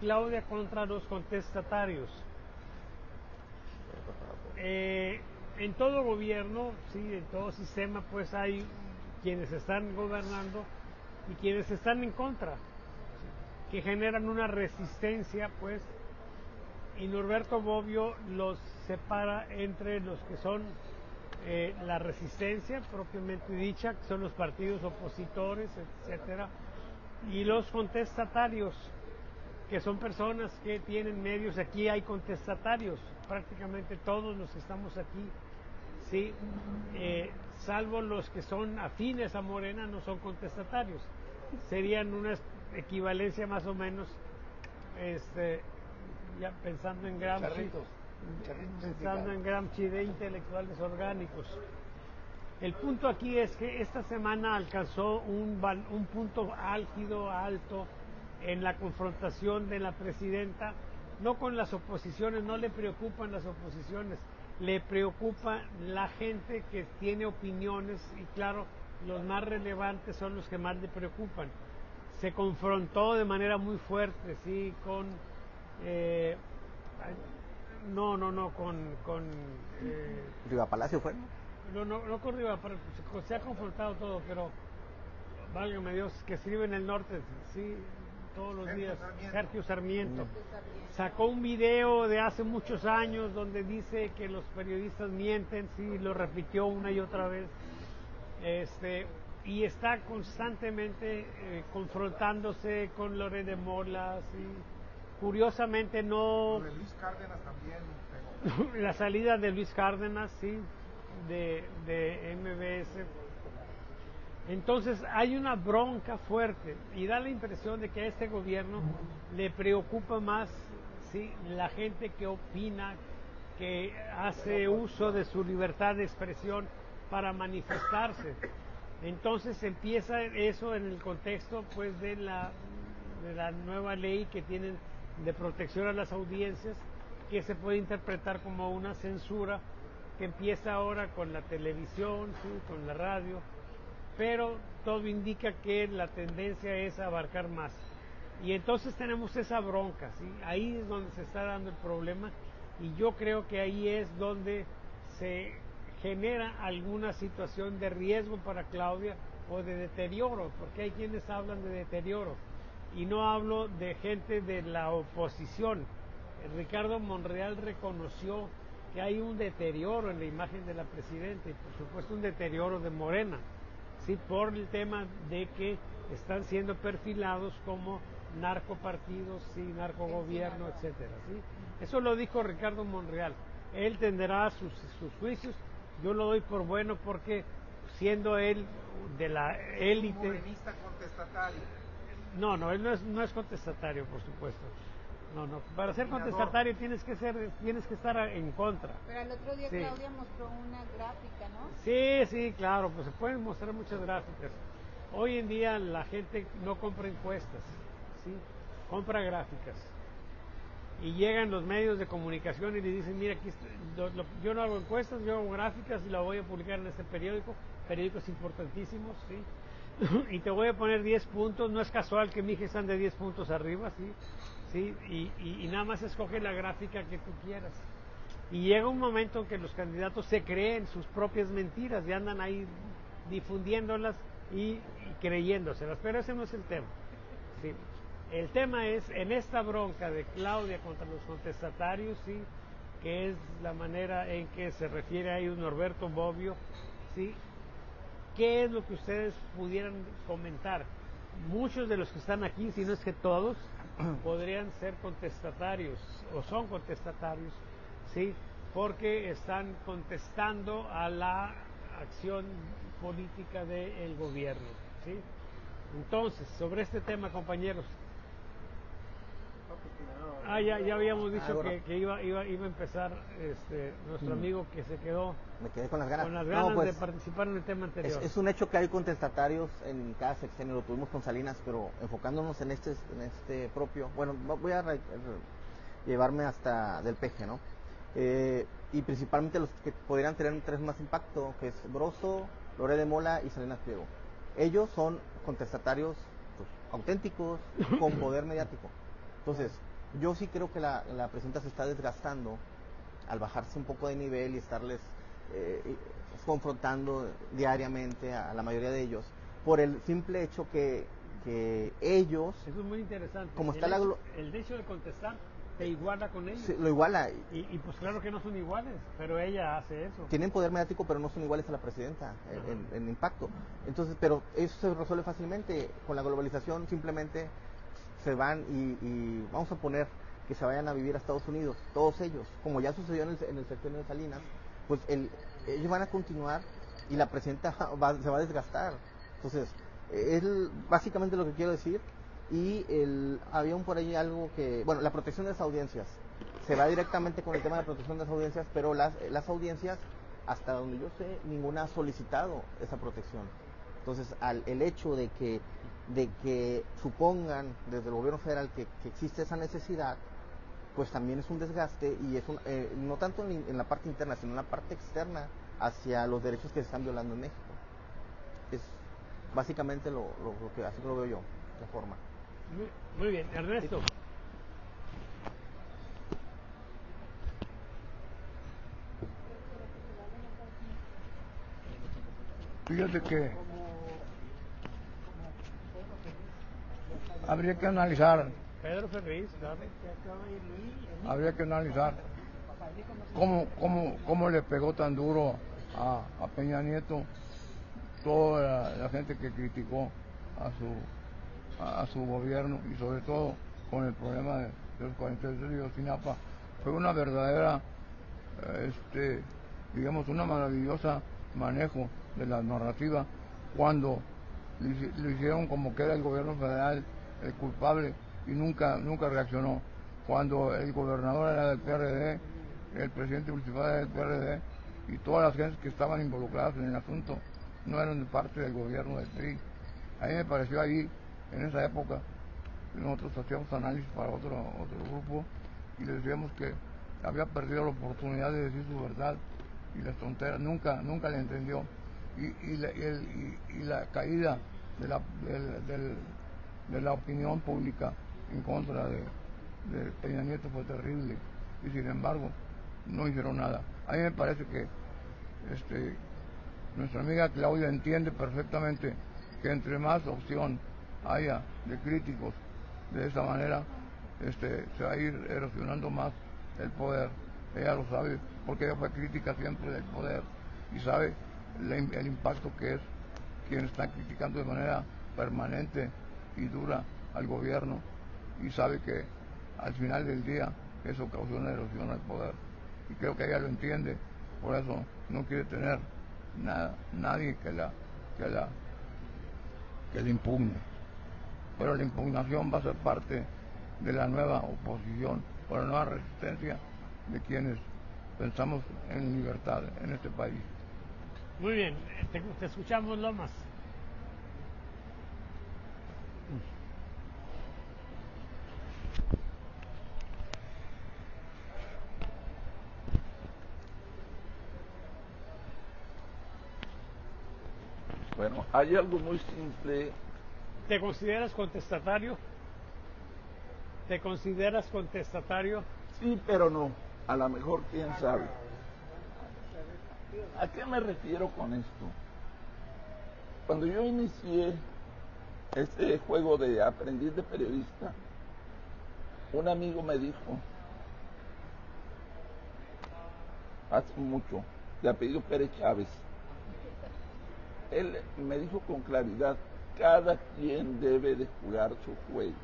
Claudia contra los contestatarios. En todo gobierno, sí, en todo sistema, pues hay quienes están gobernando y quienes están en contra, que generan una resistencia, pues, y Norberto Bobbio los separa entre los que son la resistencia propiamente dicha, que son los partidos opositores, etcétera, y los contestatarios, que son personas que tienen medios. Aquí hay contestatarios, prácticamente todos los que estamos aquí, sí, salvo los que son afines a Morena, no son contestatarios. Serían una equivalencia más o menos, ya pensando en Gramsci, de intelectuales orgánicos. El punto aquí es que esta semana alcanzó un punto álgido, alto, en la confrontación de la presidenta, no con las oposiciones, no le preocupan las oposiciones, le preocupa la gente que tiene opiniones, y claro, los más relevantes son los que más le preocupan. Se confrontó de manera muy fuerte, sí, con Riva Palacio fue, no con Riva Palacio, se ha confrontado todo, pero válgame Dios, que escribe en el norte, sí, todos los días, Sergio Sarmiento. Sacó un video de hace muchos años donde dice que los periodistas mienten, sí, lo repitió una y otra vez, y está constantemente confrontándose con Loret de Mola, sí. Curiosamente no... Lo de Luis Cárdenas también. La salida de Luis Cárdenas, sí, de MBS. Entonces hay una bronca fuerte y da la impresión de que a este gobierno le preocupa más, sí, la gente que opina, que hace uso de su libertad de expresión para manifestarse. Entonces empieza eso en el contexto, pues, de la nueva ley que tienen de protección a las audiencias, que se puede interpretar como una censura que empieza ahora con la televisión, sí, con la radio, pero todo indica que la tendencia es abarcar más. Y entonces tenemos esa bronca, ¿sí? Ahí es donde se está dando el problema, y yo creo que ahí es donde se genera alguna situación de riesgo para Claudia o de deterioro, porque hay quienes hablan de deterioro, y no hablo de gente de la oposición. Ricardo Monreal reconoció que hay un deterioro en la imagen de la presidenta y por supuesto un deterioro de Morena, sí, por el tema de que están siendo perfilados como narcopartidos, sí, narcogobierno, etcétera, sí. Eso lo dijo Ricardo Monreal. Él tendrá sus juicios. Yo lo doy por bueno porque siendo él de la élite. ¿Un morenista contestatario? No, él no es contestatario, por supuesto. No, para ser contestatario tienes que estar en contra. Pero el otro día, sí, Claudia mostró una gráfica, ¿no? Sí, claro, pues se pueden mostrar muchas gráficas. Hoy en día la gente no compra encuestas, sí, compra gráficas. Y llegan los medios de comunicación y le dicen, mira, aquí yo no hago encuestas, yo hago gráficas y la voy a publicar en este periódicos importantísimos, sí. Y te voy a poner 10 puntos, no es casual que Mijes ande 10 puntos arriba, sí, y nada más escoge la gráfica que tú quieras. Y llega un momento en que los candidatos se creen sus propias mentiras y andan ahí difundiéndolas y creyéndoselas, pero ese no es el tema, sí. El tema es, en esta bronca de Claudia contra los contestatarios, sí, que es la manera en que se refiere a ellos Norberto Bobbio, sí, ¿qué es lo que ustedes pudieran comentar? Muchos de los que están aquí, si no es que todos, podrían ser contestatarios o son contestatarios, sí, porque están contestando a la acción política del gobierno, sí. Entonces, sobre este tema, compañeros. Ya habíamos dicho que iba a empezar nuestro amigo que se quedó. Me quedé con las ganas, de participar en el tema anterior. Es un hecho que hay contestatarios en cada sexenio, lo tuvimos con Salinas, pero enfocándonos en este propio, bueno, voy a llevarme hasta del Peje, ¿no? Y principalmente los que podrían tener más impacto, que es Broso, Loret de Mola y Salinas Pliego. Ellos son contestatarios, pues, auténticos, con poder mediático. Entonces, Yo sí creo que la presidenta se está desgastando al bajarse un poco de nivel y estarles confrontando diariamente a la mayoría de ellos, por el simple hecho que ellos... Eso es muy interesante. Como está el hecho de contestar te iguala con ellos. Lo iguala. Y pues claro que no son iguales, pero ella hace eso. Tienen poder mediático, pero no son iguales a la presidenta en impacto. Entonces, pero eso se resuelve fácilmente. Con la globalización simplemente se van y vamos a poner que se vayan a vivir a Estados Unidos, todos ellos, como ya sucedió en el sexenio de Salinas, pues ellos van a continuar y la presidenta se va a desgastar. Entonces, es básicamente lo que quiero decir. Y había por ahí algo que, bueno, la protección de las audiencias, se va directamente con el tema de la protección de las audiencias, pero las audiencias, hasta donde yo sé, ninguna ha solicitado esa protección. Entonces, el hecho de que supongan desde el gobierno federal que existe esa necesidad, pues también es un desgaste y es no tanto en la parte interna, sino en la parte externa hacia los derechos que se están violando en México. Es básicamente así que lo veo yo, de forma. Muy bien, Ernesto. Fíjate que habría que analizar. Pedro Ferriz, claro. Habría que analizar cómo le pegó tan duro a Peña Nieto toda la gente que criticó a su gobierno, y sobre todo con el problema de los 43 de Ayotzinapa. Fue una verdadera, digamos, una maravillosa manejo de la narrativa cuando lo hicieron como que era el gobierno federal el culpable y nunca reaccionó. Cuando el gobernador era del PRD, el presidente municipal era del PRD y todas las gentes que estaban involucradas en el asunto no eran de parte del gobierno del PRI. A mí me pareció ahí, en esa época, nosotros hacíamos análisis para otro grupo y le decíamos que había perdido la oportunidad de decir su verdad y las tonteras, nunca le entendió. Y la caída de la opinión pública en contra de Peña Nieto fue terrible, y sin embargo no hicieron nada. A mí me parece que nuestra amiga Claudia entiende perfectamente que entre más opción haya de críticos de esa manera, se va a ir erosionando más el poder. Ella lo sabe porque ella fue crítica siempre del poder y sabe el impacto que es quien está criticando de manera permanente y dura al gobierno, y sabe que al final del día eso causa una erosión al poder, y creo que ella lo entiende. Por eso no quiere tener nadie que le impugne, pero la impugnación va a ser parte de la nueva oposición o la nueva resistencia de quienes pensamos en libertad en este país. Muy bien, te escuchamos, Lomas. Bueno, hay algo muy simple. ¿Te consideras contestatario? ¿Te consideras contestatario? Sí, pero no. A lo mejor, quién sabe. ¿A qué me refiero con esto? Cuando yo inicié este juego de aprendiz de periodista, un amigo me dijo, hace mucho, de apellido Pérez Chávez, él me dijo con claridad, cada quien debe de jugar su juego.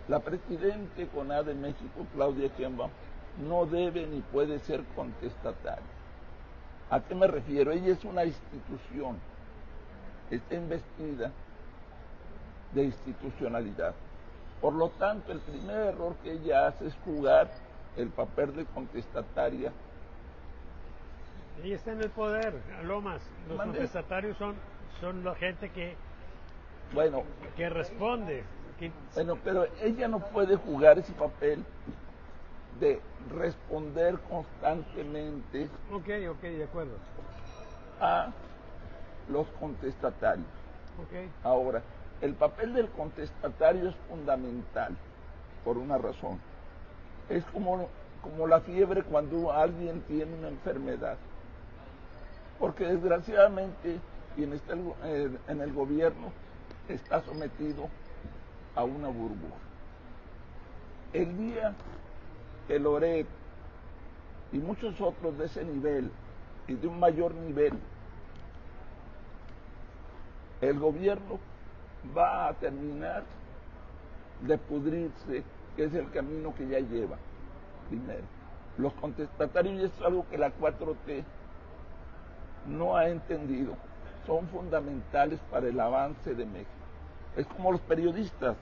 La presidenta con A de México, Claudia Sheinbaum, no debe ni puede ser contestataria. ¿A qué me refiero? Ella es una institución, está investida de institucionalidad. Por lo tanto, el primer error que ella hace es jugar el papel de contestataria. Ella está en el poder, Lomas. Los contestatarios son la gente que responde. Bueno, pero ella no puede jugar ese papel de responder constantemente de acuerdo. a los contestatarios. Ahora, el papel del contestatario es fundamental. por una razón. Es como la fiebre cuando alguien tiene una enfermedad. Porque desgraciadamente quien está en el gobierno está sometido a una burbuja. El día que Loret y muchos otros de ese nivel y de un mayor nivel, el gobierno va a terminar de pudrirse, que es el camino que ya lleva. Primero, los contestatarios, y es algo que la 4T no ha entendido, son fundamentales para el avance de México. Es como los periodistas.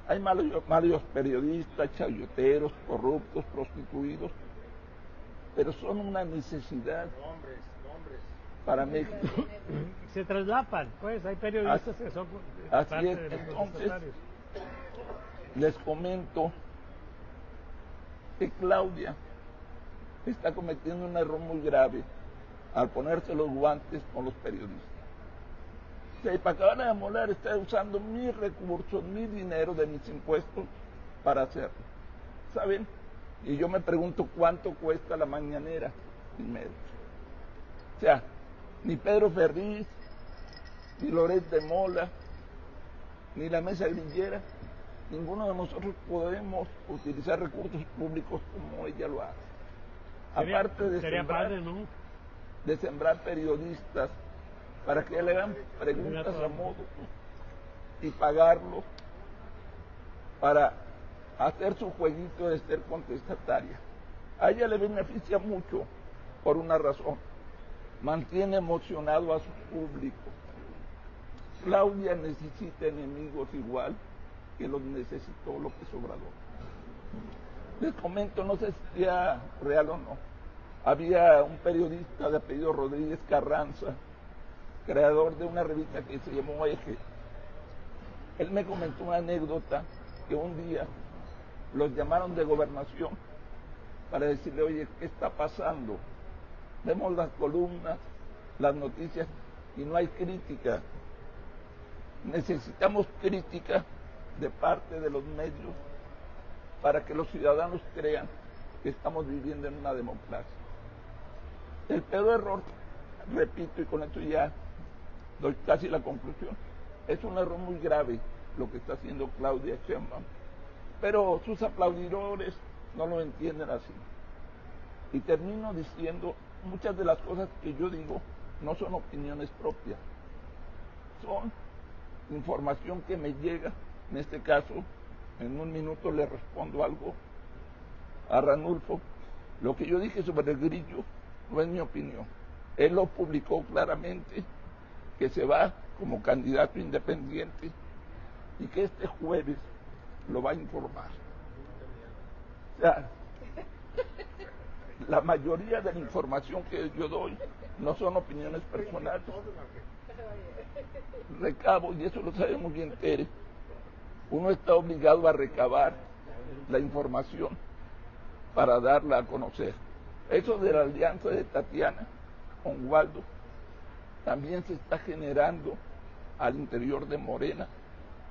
Hay malos periodistas, chayoteros, corruptos, prostituidos, pero son una necesidad para México. Se traslapan, pues hay periodistas que son Así parte es. de los Entonces, contestatarios. les comento que Claudia está cometiendo un error muy grave al ponerse los guantes con los periodistas. Si para acabar de molar está usando mis recursos, mi dinero de mis impuestos para hacerlo. ¿Saben? Y yo me pregunto cuánto cuesta la mañanera primero. O sea, ni Pedro Ferriz, ni Loret de Mola, ni la mesa grillera, ninguno de nosotros podemos utilizar recursos públicos como ella lo hace. Aparte de sembrar periodistas para que le hagan preguntas a modo y pagarlos para hacer su jueguito de ser contestataria. A ella le beneficia mucho por una razón: mantiene emocionado a su público. Claudia necesita enemigos igual que los necesitó López Obrador. Les comento, no sé si sea real o no, había un periodista de apellido Rodríguez Carranza, creador de una revista que se llamó Eje. Él me comentó una anécdota que un día los llamaron de Gobernación para decirle: oye, ¿qué está pasando? Vemos las columnas, las noticias y no hay crítica. Necesitamos crítica de parte de los medios para que los ciudadanos crean que estamos viviendo en una democracia. El peor error, repito, y con esto ya doy casi la conclusión, es un error muy grave lo que está haciendo Claudia Sheinbaum, pero sus aplaudidores no lo entienden así. Y termino diciendo, muchas de las cosas que yo digo no son opiniones propias, son información que me llega. En este caso, en un minuto le respondo algo a Ranulfo. Lo que yo dije sobre el Grillo no es mi opinión. Él lo publicó claramente, que se va como candidato independiente y que este jueves lo va a informar. O sea, la mayoría de la información que yo doy no son opiniones personales. Recabo, y eso lo sabe muy bien Tere, uno está obligado a recabar la información para darla a conocer. Eso de la alianza de Tatiana con Waldo también se está generando al interior de Morena.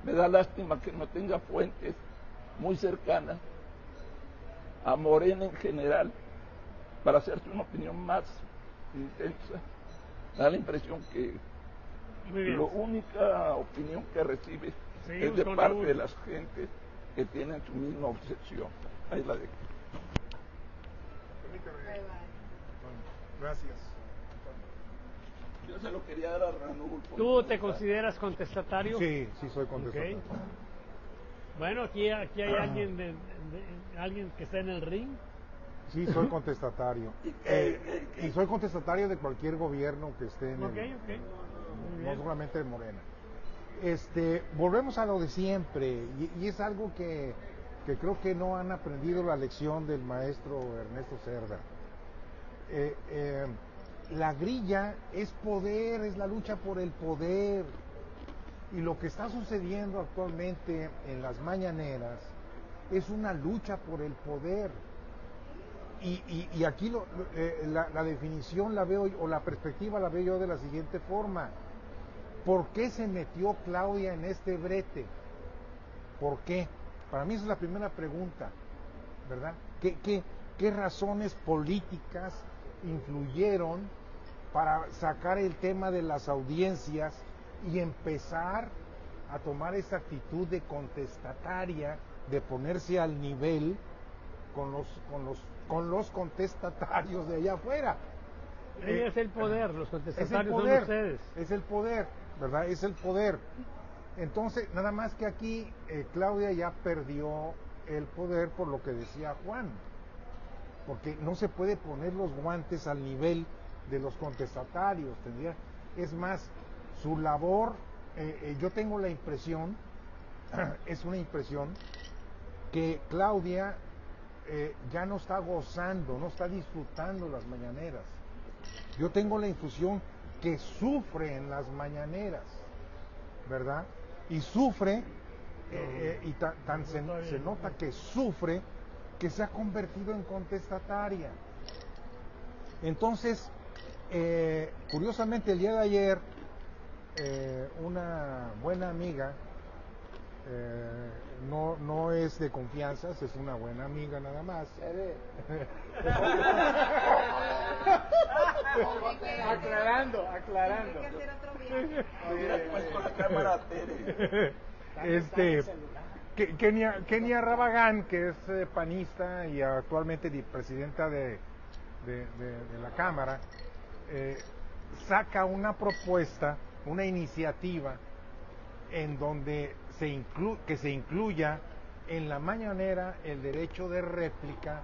Me da lástima que no tenga fuentes muy cercanas a Morena en general para hacerse una opinión más intensa. Me da la impresión que la única opinión que recibe es de parte de las gentes que tienen su misma obsesión. Ahí la dejo. Gracias. Yo se lo quería dar a Ranulfo. ¿Tú te consideras contestatario? Sí, sí soy contestatario. Okay. Bueno, aquí hay alguien alguien que está en el ring. Sí, soy contestatario. Y soy contestatario de cualquier gobierno que esté en no solamente de Morena. Volvemos a lo de siempre, y es algo que creo que no han aprendido la lección del maestro Ernesto Cerda. La grilla es poder, es la lucha por el poder, y lo que está sucediendo actualmente en las mañaneras es una lucha por el poder. Y aquí la definición la veo, o la perspectiva la veo yo de la siguiente forma: ¿por qué se metió Claudia en este brete? ¿Por qué? Para mí esa es la primera pregunta, ¿verdad? ¿Qué razones políticas influyeron para sacar el tema de las audiencias y empezar a tomar esa actitud de contestataria, de ponerse al nivel con los contestatarios de allá afuera? Es el poder, los contestatarios poder, son ustedes. Es el poder, ¿verdad? Es el poder. Entonces, nada más que aquí Claudia ya perdió el poder por lo que decía Juan, porque no se puede poner los guantes al nivel de los contestatarios, es más, su labor, yo tengo la impresión, es una impresión, que Claudia ya no está gozando, no está disfrutando las mañaneras. Yo tengo la infusión que sufre en las mañaneras, ¿verdad? Y sufre, y se nota que sufre, que se ha convertido en contestataria. Entonces, curiosamente el día de ayer, una buena amiga, no es de confianza, es una buena amiga nada más. Aclarando. Kenia Rabagán, que es panista y actualmente presidenta de la Cámara, saca una propuesta, una iniciativa en donde que se incluya en la mañanera el derecho de réplica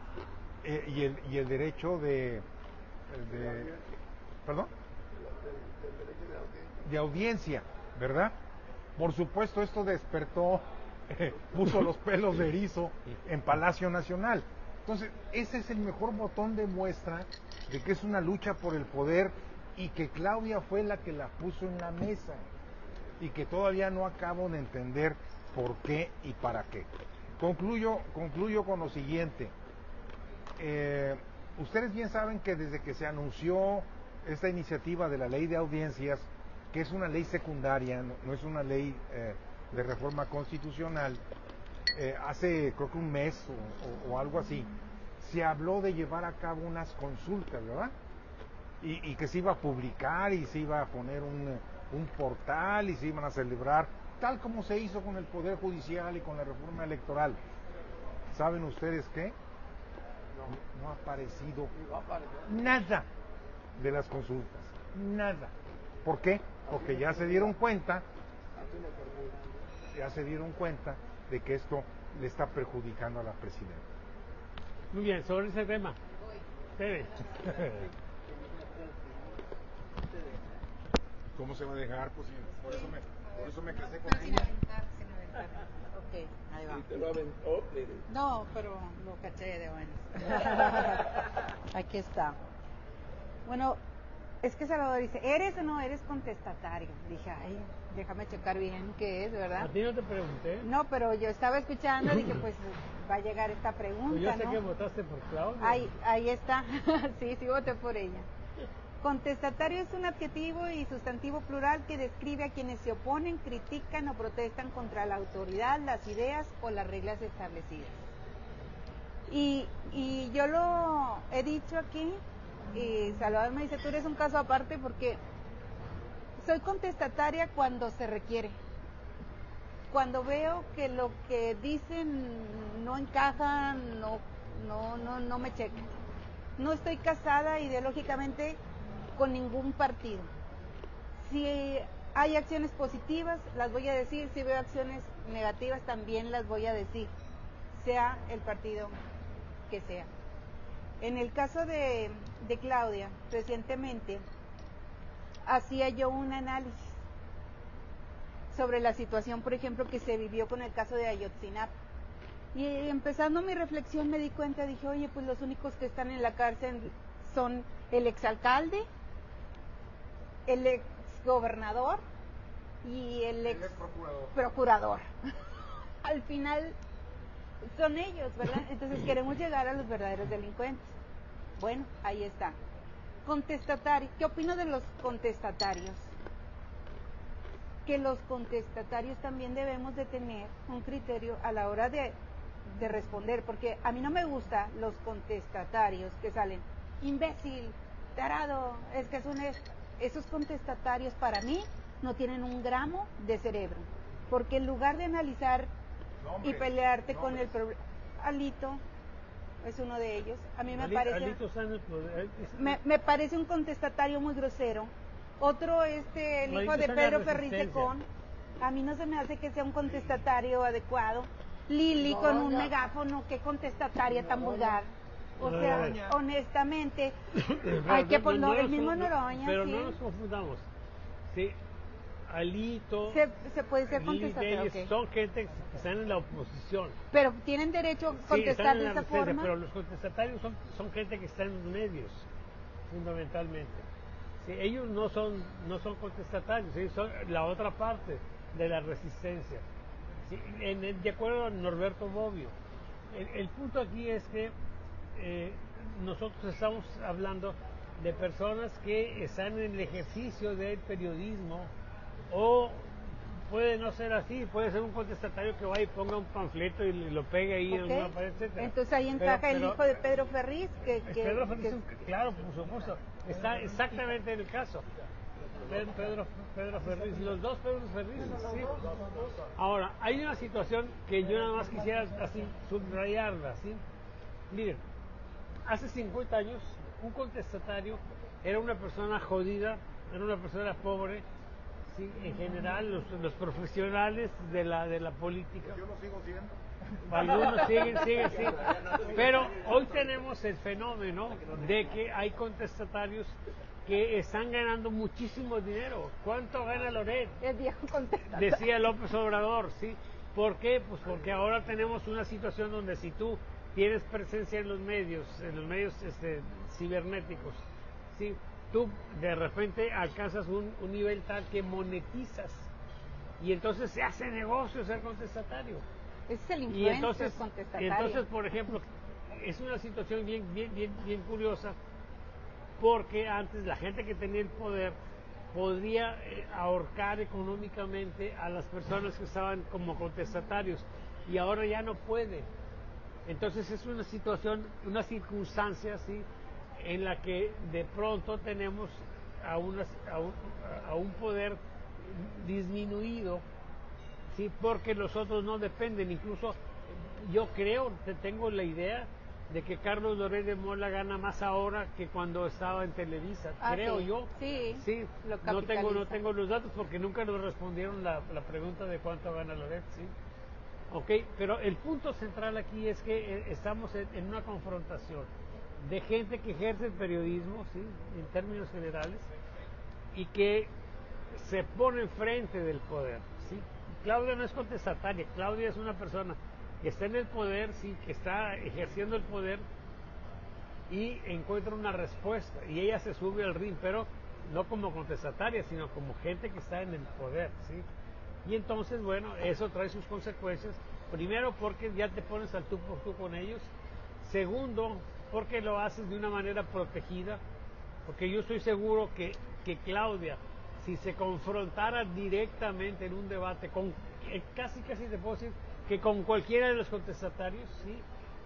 y el derecho de audiencia, ¿verdad? Por supuesto, esto despertó, puso los pelos de erizo en Palacio Nacional. Entonces, ese es el mejor botón de muestra de que es una lucha por el poder y que Claudia fue la que la puso en la mesa y que todavía no acabo de entender por qué y para qué. Concluyo con lo siguiente. Ustedes bien saben que desde que se anunció esta iniciativa de la ley de audiencias, que es una ley secundaria, no es una ley de reforma constitucional, hace creo que un mes o algo así, se habló de llevar a cabo unas consultas, ¿verdad? Y que se iba a publicar y se iba a poner un portal y se iban a celebrar, tal como se hizo con el Poder Judicial y con la reforma electoral. ¿Saben ustedes qué? No ha aparecido nada de las consultas, nada. ¿Por qué? Porque ya se dieron cuenta de que esto le está perjudicando a la presidenta. Muy bien, sobre ese tema. Tere. ¿Cómo se va a dejar? Pues por eso me casé con ella. Ok, ahí va. Y te lo aventó, Tere. No, pero lo caché de bueno. Aquí está. Bueno, es que Salvador dice, ¿eres o no eres contestatario? Dije, ay, déjame checar bien qué es, ¿verdad? A ti no te pregunté. No, pero yo estaba escuchando, dije, pues va a llegar esta pregunta, Pues yo sé ¿no? que votaste por Claudia. Ahí está. Sí, voté por ella. Contestatario es un adjetivo y sustantivo plural que describe a quienes se oponen, critican o protestan contra la autoridad, las ideas o las reglas establecidas. Y yo lo he dicho aquí, y Salvador me dice, tú eres un caso aparte porque soy contestataria cuando se requiere. Cuando veo que lo que dicen no encaja, no me checa. No estoy casada ideológicamente con ningún partido. Si hay acciones positivas, las voy a decir. Si veo acciones negativas, también las voy a decir, sea el partido que sea. En el caso de Claudia, recientemente hacía yo un análisis sobre la situación, por ejemplo, que se vivió con el caso de Ayotzinapa. Y empezando mi reflexión me di cuenta, dije, oye, pues los únicos que están en la cárcel son el exalcalde, el exgobernador y el ex procurador. Al final son ellos, ¿verdad? Entonces queremos llegar a los verdaderos delincuentes. Bueno, ahí está. Contestatario. ¿Qué opino de los contestatarios? que los contestatarios también debemos de tener un criterio a la hora de responder, porque a mí no me gustan los contestatarios que salen, imbécil, tarado, es que esos contestatarios para mí no tienen un gramo de cerebro, porque en lugar de analizar y pelearte con el problema, Alito es uno de ellos, a mí me parece, me parece un contestatario muy grosero. Otro, el hijo de Pedro Ferriz de Con, a mí no se me hace que sea un contestatario adecuado. Lili con un megáfono, qué contestataria tan vulgar. O sea, honestamente, hay que poner el mismo Noroña. Pero sí. no nos confundamos. Sí, Alito, se puede ser contestatario. Okay. Son gente que están en la oposición. Pero tienen derecho a contestar de esa forma. Pero los contestatarios son gente que está en los medios, fundamentalmente. Sí, ellos no son contestatarios, ellos son la otra parte de la resistencia. Sí, de acuerdo a Norberto Bobbio, el punto aquí es que nosotros estamos hablando de personas que están en el ejercicio del periodismo, o puede no ser así, puede ser un contestatario que vaya y ponga un panfleto y lo pegue ahí en alguna pared, etcétera. Entonces ahí encaja el hijo de Pedro Ferriz, Pedro Ferriz, claro, por supuesto, está exactamente en el caso. Pedro Ferriz, los dos Pedro Ferriz, sí. Ahora, hay una situación que yo nada más quisiera así subrayarla, ¿sí? Miren, hace 50 años un contestatario era una persona jodida, era una persona pobre, sí, en general los profesionales de la política. Yo lo sigo siendo. Algunos siguen, sí. Pero hoy tenemos el fenómeno de que hay contestatarios que están ganando muchísimo dinero. ¿Cuánto gana Loret? El viejo contestatario. Decía López Obrador, ¿sí? ¿Por qué? Pues porque ahora tenemos una situación donde si tú tienes presencia en los medios cibernéticos, ¿sí? Tú de repente alcanzas un nivel tal que monetizas y entonces se hace negocio ser contestatario. Ese es el influencer contestatario. Y entonces, por ejemplo, es una situación bien curiosa, porque antes la gente que tenía el poder podría ahorcar económicamente a las personas que estaban como contestatarios, y ahora ya no puede. Entonces es una situación, una circunstancia, ¿sí?, en la que de pronto tenemos a un poder disminuido, ¿sí?, porque los otros no dependen. Incluso yo tengo la idea de que Carlos Loret de Mola gana más ahora que cuando estaba en Televisa, creo sí. yo. Sí, no tengo los datos porque nunca nos respondieron la pregunta de cuánto gana Loret, sí. Ok, pero el punto central aquí es que estamos en una confrontación de gente que ejerce el periodismo, ¿sí?, en términos generales, y que se pone enfrente del poder, ¿sí? Claudia no es contestataria, Claudia es una persona que está en el poder, sí, que está ejerciendo el poder y encuentra una respuesta, y ella se sube al ring, pero no como contestataria, sino como gente que está en el poder, ¿sí? Y entonces, bueno, eso trae sus consecuencias. Primero, porque ya te pones al tú por tú con ellos. Segundo, porque lo haces de una manera protegida. Porque yo estoy seguro que Claudia, si se confrontara directamente en un debate con, casi te puedo decir, que con cualquiera de los contestatarios, ¿sí?,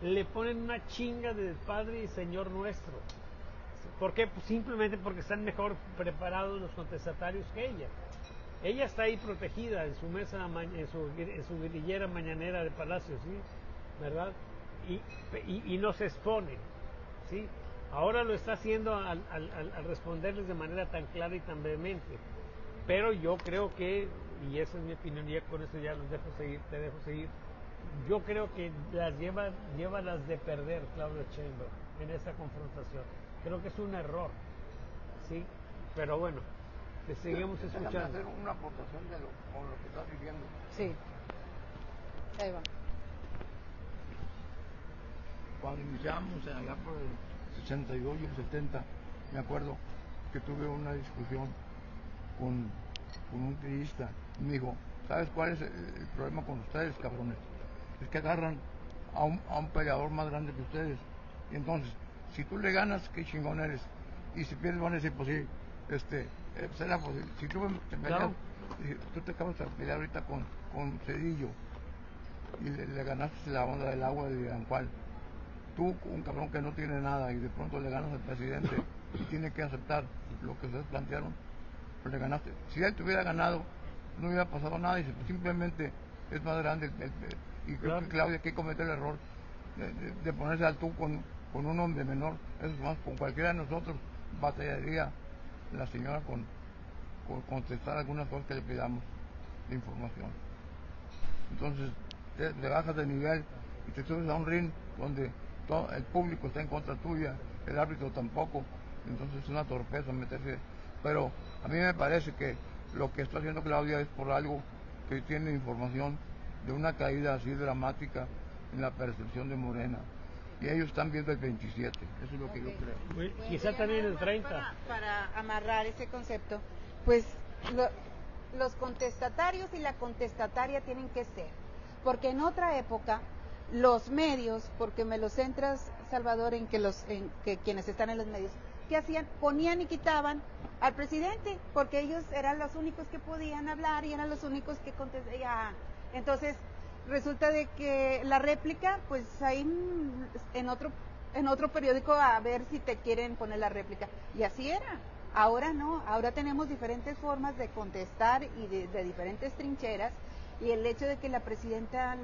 le ponen una chinga de Padre y Señor nuestro. ¿Por qué? Pues simplemente porque están mejor preparados los contestatarios que ella. Ella está ahí protegida en su mesa, en su grillera mañanera de Palacio, ¿sí?, ¿verdad? Y no se expone, ¿sí? Ahora lo está haciendo al responderles de manera tan clara y tan vehemente. Pero yo creo que, y esa es mi opinión, y ya con eso ya te dejo seguir, yo creo que lleva las de perder Claudia Sheinbaum en esta confrontación. Creo que es un error, ¿sí? Pero bueno, te seguimos escuchando. Déjame hacer una aportación con lo que estás diciendo. Sí. Ahí va. Cuando iniciamos allá por el 62 y el 70, me acuerdo que tuve una discusión con un periodista y me dijo, ¿sabes cuál es el problema con ustedes, cabrones? Es que agarran a un peleador más grande que ustedes, y entonces, si tú le ganas, qué chingón eres, y si pierdes van a decir, pues sí, será posible. Si tú te peleas, Claro. Dije, tú te acabas de pelear ahorita con Cedillo y le ganaste la onda del agua de Gran Juan. Tú, un cabrón que no tiene nada, y de pronto le ganas al presidente y tiene que aceptar lo que ustedes plantearon, pues le ganaste. Si él te hubiera ganado, no hubiera pasado nada, y simplemente es más grande. Y creo que Claudia aquí comete el error de ponerse al tú con un hombre menor. Eso es más, con cualquiera de nosotros batallaría la señora con contestar algunas cosas que le pidamos de información. Entonces, te bajas de nivel y te subes a un ring donde todo el público está en contra tuya, el árbitro tampoco, entonces es una torpeza meterse. Pero a mí me parece que lo que está haciendo Claudia es por algo que tiene información de una caída así dramática en la percepción de Morena. Y ellos están viendo el 27, eso es lo que yo creo. Quizá también el 30. Para amarrar ese concepto, pues los contestatarios y la contestataria tienen que ser, porque en otra época los medios, porque me lo centras, Salvador, en que quienes están en los medios, ¿qué hacían? Ponían y quitaban al presidente, porque ellos eran los únicos que podían hablar y eran los únicos que contestaban. Entonces, resulta de que la réplica, pues ahí en otro periódico a ver si te quieren poner la réplica. Y así era. Ahora no, ahora tenemos diferentes formas de contestar y de diferentes trincheras, y el hecho de que la presidenta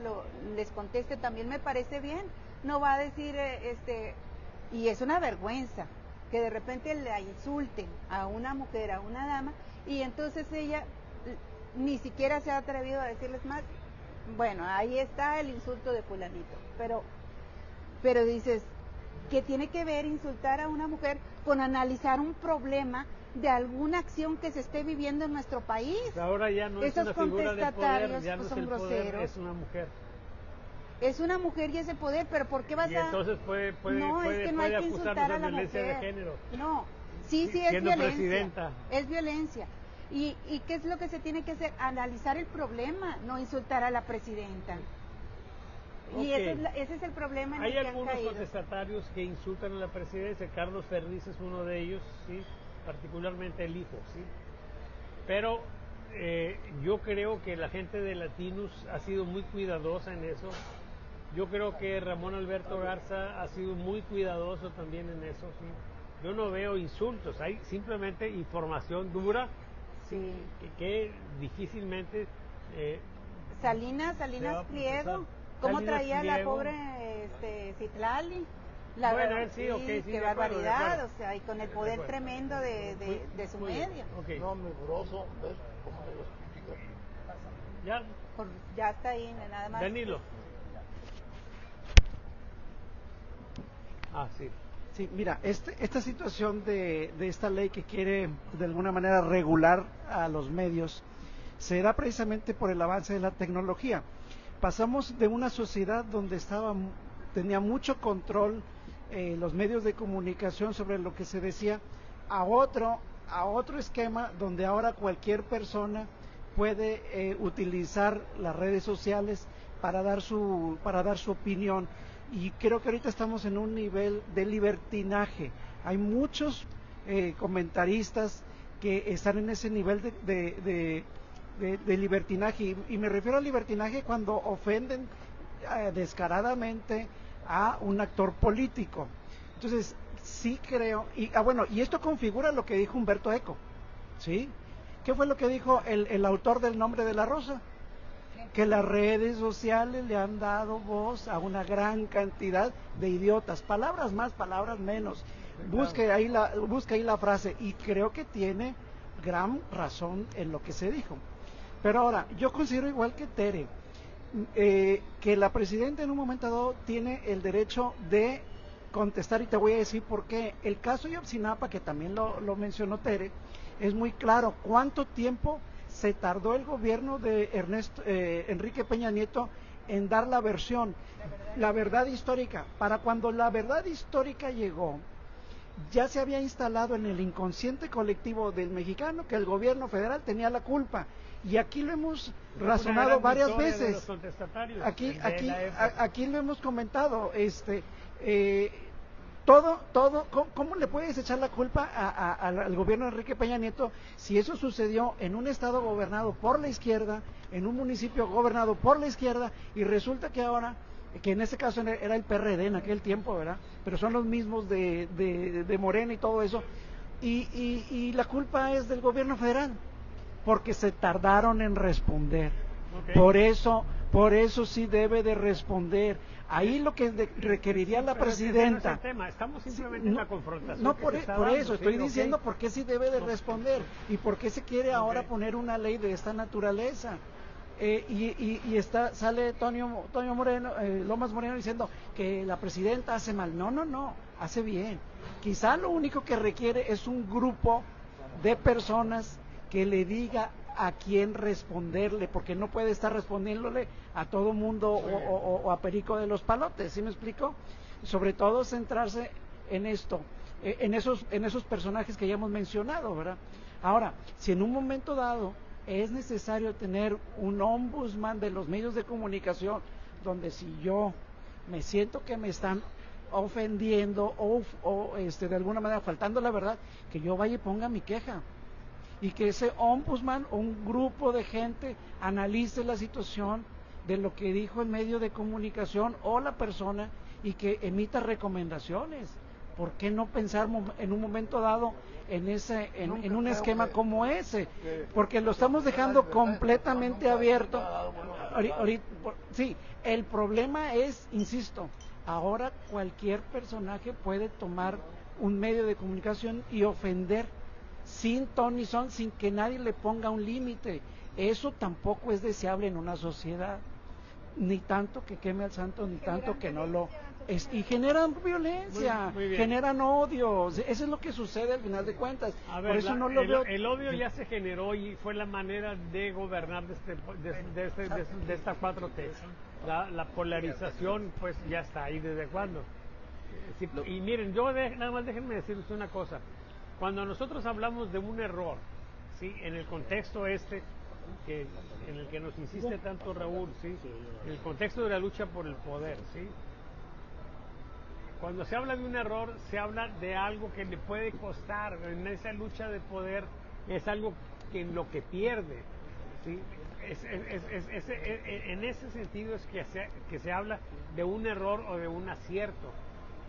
les conteste también me parece bien. No va a decir, y es una vergüenza que de repente la insulten a una mujer, a una dama, y entonces ella ni siquiera se ha atrevido a decirles más. Bueno, ahí está el insulto de fulanito, pero dices, ¿qué tiene que ver insultar a una mujer con analizar un problema de alguna acción que se esté viviendo en nuestro país? Ahora ya no es Esos una figura de poder, ya no pues, es son el poder, groseros. es una mujer. Es una mujer y ese poder, pero ¿por qué vas Y a...? entonces puede no, es que no hay que acusarnos insultar de a la violencia mujer. de género. No, sí es siendo violencia. presidenta. Es violencia. ¿Y qué es lo que se tiene que hacer? Analizar el problema, no insultar a la presidenta. Y Okay. ese es el problema en Hay el que han algunos caído. contestatarios que insultan a la presidencia. Carlos Ferriz es uno de ellos, sí, particularmente el hijo, sí. Pero yo creo que la gente de Latinus ha sido muy cuidadosa en eso. Yo creo que Ramón Alberto Garza ha sido muy cuidadoso también en eso, sí. Yo no veo insultos, hay simplemente información dura, Sí. que difícilmente Salinas Pliego, ¿cómo Salinas traía Pliego. la pobre Citlali? Bueno, él sí, ok, sí, qué de acuerdo, de barbaridad, acuerdo. o sea, y con el poder tremendo de su muy bien, medio. ok. No, mugroso, ¿ves cómo se los critica? Ya, Ya está ahí, nada más. Danilo. Ah, sí. Sí, mira, esta situación de esta ley que quiere de alguna manera regular a los medios se da precisamente por el avance de la tecnología. Pasamos de una sociedad donde tenía mucho control los medios de comunicación sobre lo que se decía a otro esquema donde ahora cualquier persona puede utilizar las redes sociales para dar su opinión. Y creo que ahorita estamos en un nivel de libertinaje. Hay muchos comentaristas que están en ese nivel de libertinaje. Y me refiero al libertinaje cuando ofenden descaradamente a un actor político. Entonces, sí creo, y esto configura lo que dijo Humberto Eco, ¿sí? ¿Qué fue lo que dijo el autor del Nombre de la Rosa? Que las redes sociales le han dado voz a una gran cantidad de idiotas, palabras más, palabras menos. Busque ahí la frase, y creo que tiene gran razón en lo que se dijo. Pero ahora, yo considero igual que Tere, que la presidenta en un momento dado tiene el derecho de contestar, y te voy a decir por qué. El caso de Ayotzinapa, que también lo mencionó Tere, es muy claro. ¿Cuánto tiempo se tardó el gobierno de Enrique Peña Nieto en dar la verdad histórica? Para cuando la verdad histórica llegó, ya se había instalado en el inconsciente colectivo del mexicano que el gobierno federal tenía la culpa. Y aquí lo hemos razonado varias veces. Aquí lo hemos comentado. ¿cómo le puedes echar la culpa al gobierno de Enrique Peña Nieto si eso sucedió en un estado gobernado por la izquierda, en un municipio gobernado por la izquierda, y resulta que ahora, que en este caso era el PRD en aquel tiempo, ¿verdad? Pero son los mismos de Morena y todo eso, y la culpa es del gobierno federal, porque se tardaron en responder. Okay. Por eso sí debe de responder. Ahí lo que requeriría la presidenta. No es el tema. Estamos simplemente en la confrontación. No, por eso estoy diciendo por qué sí debe de responder y por qué se quiere ahora poner una ley de esta naturaleza. Sale Toño Moreno, Lomas Moreno, diciendo que la presidenta hace mal. No, hace bien. Quizá lo único que requiere es un grupo de personas que le diga a quién responderle, porque no puede estar respondiéndole a todo mundo o a Perico de los Palotes, ¿sí me explico? Sobre todo centrarse en esto, en esos personajes que ya hemos mencionado, ¿verdad? Ahora, si en un momento dado es necesario tener un ombudsman de los medios de comunicación, donde si yo me siento que me están ofendiendo o de alguna manera faltando la verdad, que yo vaya y ponga mi queja, y que ese ombudsman o un grupo de gente analice la situación de lo que dijo el medio de comunicación o la persona y que emita recomendaciones. ¿Por qué no pensar en un momento dado en un esquema como ese? Porque lo estamos dejando completamente abierto. Sí, el problema es, insisto, ahora cualquier personaje puede tomar un medio de comunicación y ofender sin ton ni son, sin que nadie le ponga un límite. Eso tampoco es deseable en una sociedad, ni tanto que queme al santo, ni tanto que no lo y generan violencia, muy bien. Generan odio. Eso es lo que sucede al final de cuentas. A ver, por eso no lo veo. El odio ya se generó y fue la manera de gobernar de esta 4T. La polarización pues ya está ahí. ¿Desde cuándo? Y miren, nada más déjenme decirles una cosa. Cuando nosotros hablamos de un error, ¿sí? En el contexto en el que nos insiste tanto Raúl, ¿sí? En el contexto de la lucha por el poder, ¿sí? Cuando se habla de un error, se habla de algo que le puede costar. En esa lucha de poder es algo en lo que pierde, ¿sí? En ese sentido es que se habla de un error o de un acierto.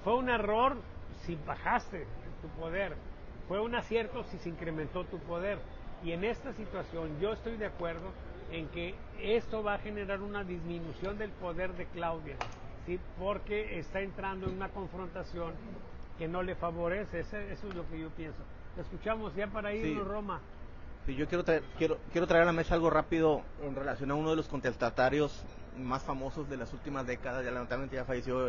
Fue un error si bajaste tu poder. Fue un acierto si se incrementó tu poder. Y en esta situación yo estoy de acuerdo en que esto va a generar una disminución del poder de Claudia, ¿sí? Porque está entrando en una confrontación que no le favorece. Eso es lo que yo pienso. Te escuchamos ya para irnos, Roma. Sí, yo quiero traer a la mesa algo rápido en relación a uno de los contestatarios más famosos de las últimas décadas. Ya lamentablemente ya falleció,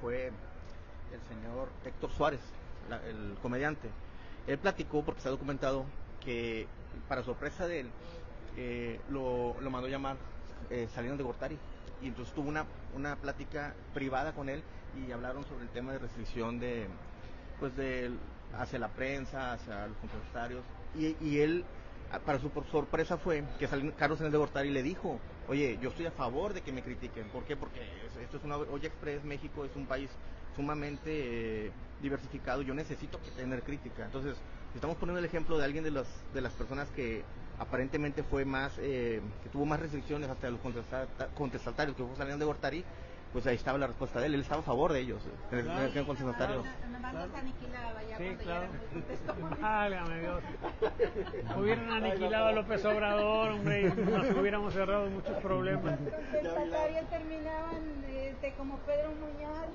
fue el señor Héctor Suárez, el comediante. Él platicó, porque está documentado, que para sorpresa de él, lo mandó llamar Salinas de Gortari, y entonces tuvo una plática privada con él y hablaron sobre el tema de restricción hacia la prensa, hacia los contestatarios, y él, para su sorpresa, fue que Carlos Salinas de Gortari le dijo: oye, yo estoy a favor de que me critiquen. ¿Por qué? Porque esto es Olla Express, México es un país sumamente diversificado, yo necesito tener crítica. Entonces, estamos poniendo el ejemplo de alguien de las personas que aparentemente fue más, que tuvo más restricciones hasta los contestatarios, que fue Salinas de Gortari. Pues ahí estaba la respuesta de él está a favor de ellos, el contestatario. Sí, claro. Válgame Dios. Hubieran aniquilado a López Obrador, hombre, y nos hubiéramos cerrado muchos problemas. Los contestatarios terminaban como Pedro Muñoz.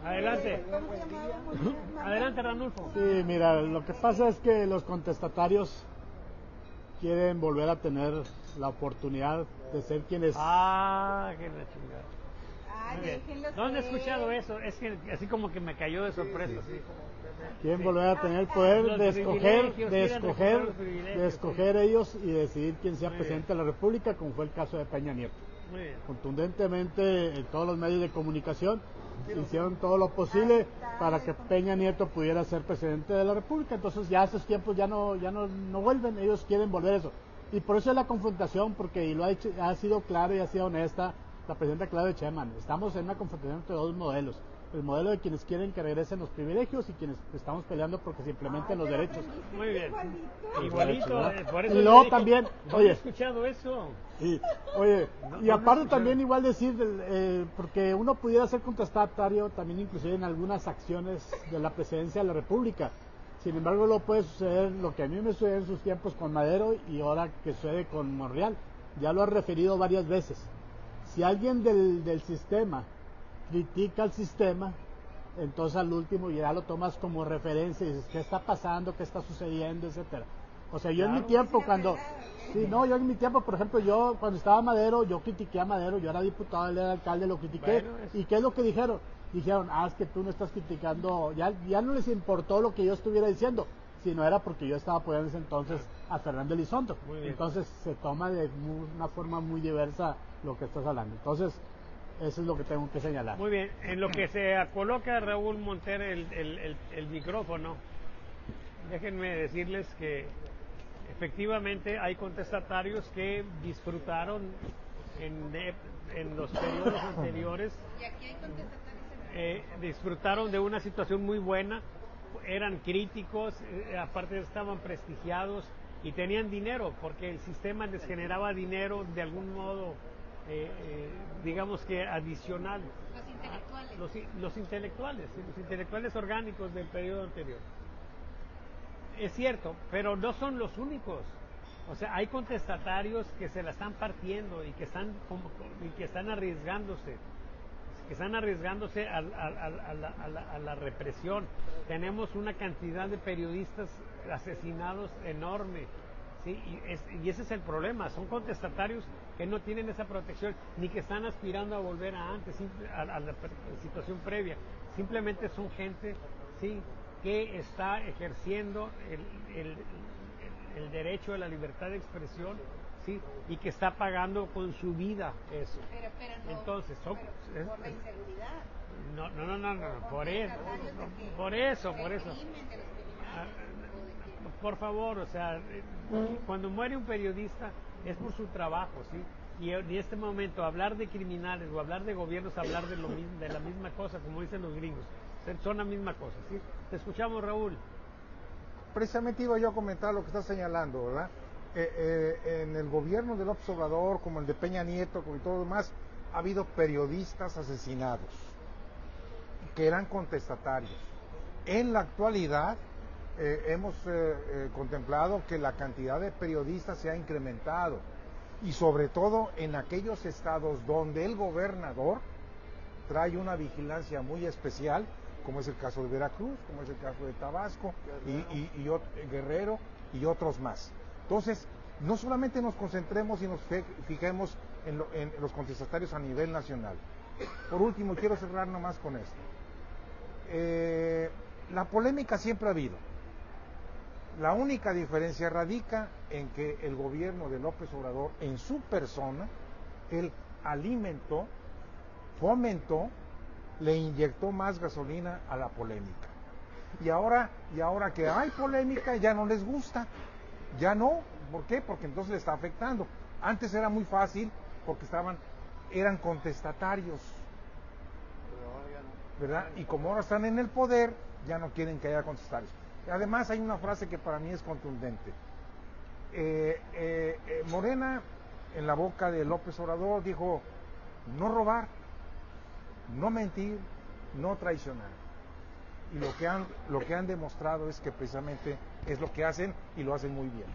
Adelante. ¿Cómo se llamaba Muñoz? Adelante, Ranulfo. Sí, mira, lo que pasa es que los contestatarios quieren volver a tener la oportunidad de ser quienes... Que la chingada. ¿Dónde he ser. Escuchado eso? Es que así como que me cayó de sorpresa. Sí. Quieren volver a tener el poder Los de privilegios, escoger ellos y decidir quién sea presidente de la República, como fue el caso de Peña Nieto. Muy bien. Contundentemente, en todos los medios de comunicación hicieron todo lo posible para que Peña Nieto pudiera ser presidente de la República. Entonces ya esos tiempos ya no vuelven, ellos quieren volver eso. Y por eso es la confrontación, porque y ha sido claro y ha sido honesta la presidenta Claudia Sheinbaum. Estamos en una confrontación entre dos modelos. el modelo de quienes quieren que regresen los privilegios y quienes estamos peleando porque se implementen los derechos. Muy bien. Los Igualito, derechos, ¿verdad? por eso Y luego yo dije, también, no oye, he escuchado eso. y, oye, No, y no aparte me también escucharon. igual decir, porque uno pudiera ser contestatario también inclusive en algunas acciones de la presidencia de la República. Sin embargo, luego puede suceder lo que a mí me sucedió en sus tiempos con Madero y ahora que sucede con Monreal. Ya lo ha referido varias veces. Si alguien del sistema critica al sistema, entonces al último ya lo tomas como referencia y dices, ¿qué está pasando? ¿Qué está sucediendo? Etcétera. O sea, yo en mi tiempo cuando... Sí, no, yo en mi tiempo, por ejemplo, yo cuando estaba Madero, yo critiqué a Madero, yo era diputado, él era alcalde, lo critiqué. Bueno, ¿Y qué es lo que dijeron? Dijeron, es que tú no estás criticando, ya no les importó lo que yo estuviera diciendo, sino era porque yo estaba apoyando en ese entonces a Fernando Elizondo. Entonces se toma de una forma muy diversa lo que estás hablando. Entonces, eso es lo que tengo que señalar. Muy bien, en lo que se coloca Raúl Montero el micrófono, déjenme decirles que efectivamente hay contestatarios que disfrutaron en los periodos anteriores, Y aquí hay contestatarios. disfrutaron de una situación muy buena, eran críticos, aparte estaban prestigiados y tenían dinero, porque el sistema les generaba dinero de algún modo, digamos que adicional. Los intelectuales. Los intelectuales, sí, los intelectuales orgánicos del periodo anterior. Es cierto, pero no son los únicos. O sea, hay contestatarios que se la están partiendo y que están arriesgándose. A la represión. Tenemos una cantidad de periodistas asesinados enorme, ¿sí? Y ese es el problema. Son contestatarios que no tienen esa protección ni que están aspirando a volver a antes, a la situación previa. Simplemente son gente, sí, que está ejerciendo el derecho a la libertad de expresión, sí, y que está pagando con su vida eso. Pero no, Entonces, por la inseguridad. No, por eso. Por favor, o sea, cuando muere un periodista es por su trabajo, ¿sí? Y en este momento hablar de criminales o hablar de gobiernos, hablar de la misma cosa, como dicen los gringos, son la misma cosa, ¿sí? Te escuchamos, Raúl. Precisamente iba yo a comentar lo que estás señalando, ¿verdad? En el gobierno de López Obrador, como el de Peña Nieto, como y todo lo demás, ha habido periodistas asesinados que eran contestatarios. En la actualidad hemos contemplado que la cantidad de periodistas se ha incrementado y sobre todo en aquellos estados donde el gobernador trae una vigilancia muy especial, como es el caso de Veracruz, como es el caso de Tabasco, y Guerrero y otros más. Entonces, no solamente nos concentremos y nos fijemos en los contestatarios a nivel nacional. Por último, quiero cerrar nomás con esto. La polémica siempre ha habido. La única diferencia radica en que el gobierno de López Obrador, en su persona, él alimentó, fomentó, le inyectó más gasolina a la polémica. Y ahora que hay polémica ya no les gusta. Ya no. ¿Por qué? Porque entonces le está afectando. Antes era muy fácil porque eran contestatarios, ¿verdad? Y como ahora están en el poder, ya no quieren que haya contestatarios. Además hay una frase que para mí es contundente. Morena, en la boca de López Obrador, dijo: no robar, no mentir, no traicionar. Y lo que han demostrado es que precisamente es lo que hacen y lo hacen muy bien.